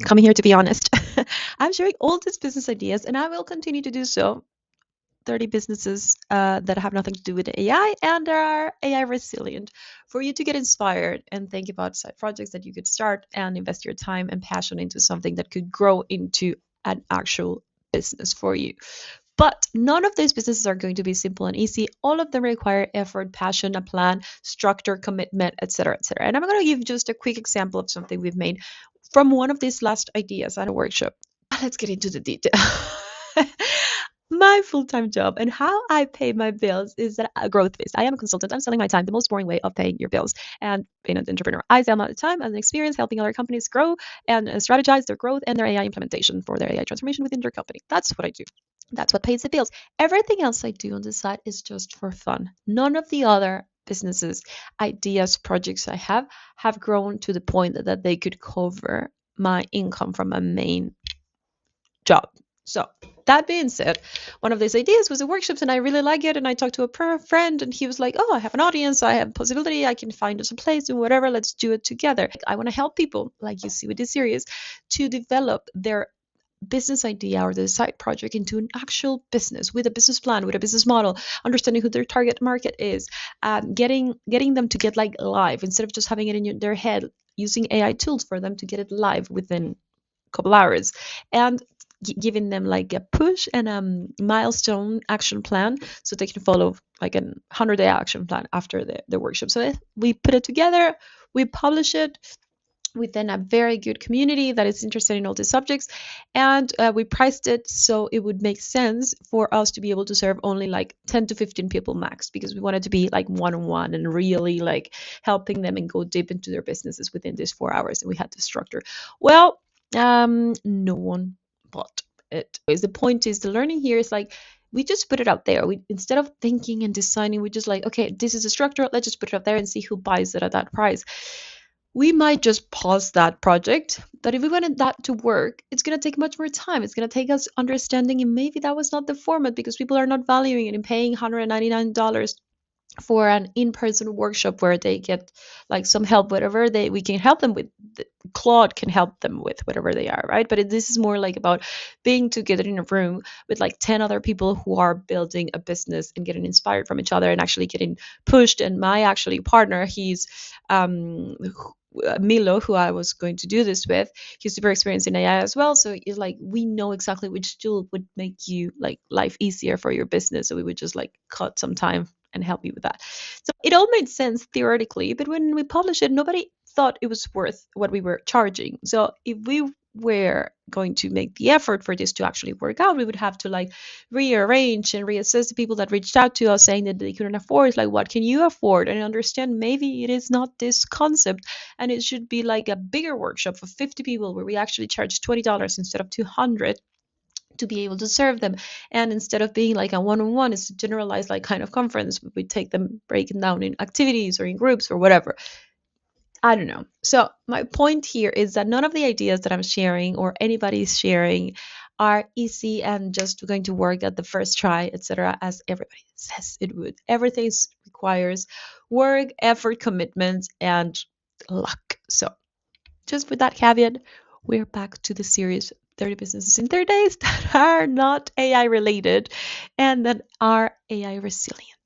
coming here to be honest. I'm sharing all these business ideas, and I will continue to do so. 30 businesses that have nothing to do with AI and are AI resilient for you to get inspired and think about side projects that you could start and invest your time and passion into something that could grow into an actual business for you. But none of these businesses are going to be simple and easy. All of them require effort, passion, a plan, structure, commitment, etc., etc. And I'm going to give just a quick example of something we've made from one of these last ideas at a workshop. Let's get into the detail. My full-time job and how I pay my bills is that growth based. I am a consultant. I'm selling my time, the most boring way of paying your bills and being an entrepreneur. I sell my time as an experience helping other companies grow and strategize their growth and their AI implementation for their AI transformation within their company. That's what I do. That's what pays the bills. Everything else I do on the side is just for fun. None of the other businesses, ideas, projects I have grown to the point that they could cover my income from a main job. So that being said, one of these ideas was the workshops, and I really like it. And I talked to a friend, and he was like, "Oh, I have an audience. I have possibility. I can find us a place and whatever. Let's do it together." I want to help people, like you see with this series, to develop their business idea or the side project into an actual business with a business plan, with a business model, understanding who their target market is, getting them to get like live instead of just having it in their head, using AI tools for them to get it live within a couple hours, and giving them like a push and a milestone action plan so they can follow like a 100-day action plan after the workshop. So we put it together, we publish it within a very good community that is interested in all these subjects, and we priced it so it would make sense for us to be able to serve only like 10 to 15 people max, because we wanted to be like one-on-one and really like helping them and go deep into their businesses within these 4 hours, and we had to structure well. No one bought it. The point is, the learning here is like we just put it out there. We, instead of thinking and designing, we just like, okay, this is a structure, let's just put it out there and see who buys it at that price. We might just pause that project, but if we wanted that to work, it's going to take much more time. It's going to take us understanding, and maybe that was not the format because people are not valuing it and paying $199 for an in-person workshop where they get like some help, whatever they we can help them with. Claude can help them with whatever they are, right? But this is more like about being together in a room with like 10 other people who are building a business and getting inspired from each other and actually getting pushed. And my actually partner, he's Milo, who I was going to do this with, he's super experienced in AI as well. So it's like we know exactly which tool would make you like life easier for your business. So we would just like cut some time and help you with that. So it all made sense theoretically, but when we published it, nobody thought it was worth what we were charging. So if we were going to make the effort for this to actually work out, we would have to like rearrange and reassess the people that reached out to us saying that they couldn't afford. Like, what can you afford? And understand maybe it is not this concept, and it should be like a bigger workshop for 50 people where we actually charge $20 instead of 200 to be able to serve them. And instead of being like a one-on-one, it's a generalized like kind of conference. We take them breaking down in activities or in groups or whatever. I don't know. So my point here is that none of the ideas that I'm sharing or anybody's sharing are easy and just going to work at the first try, etc., as everybody says it would. Everything requires work, effort, commitment, and luck. So just with that caveat, we're back to the series 30 businesses in 30 days that are not AI related and that are AI resilient.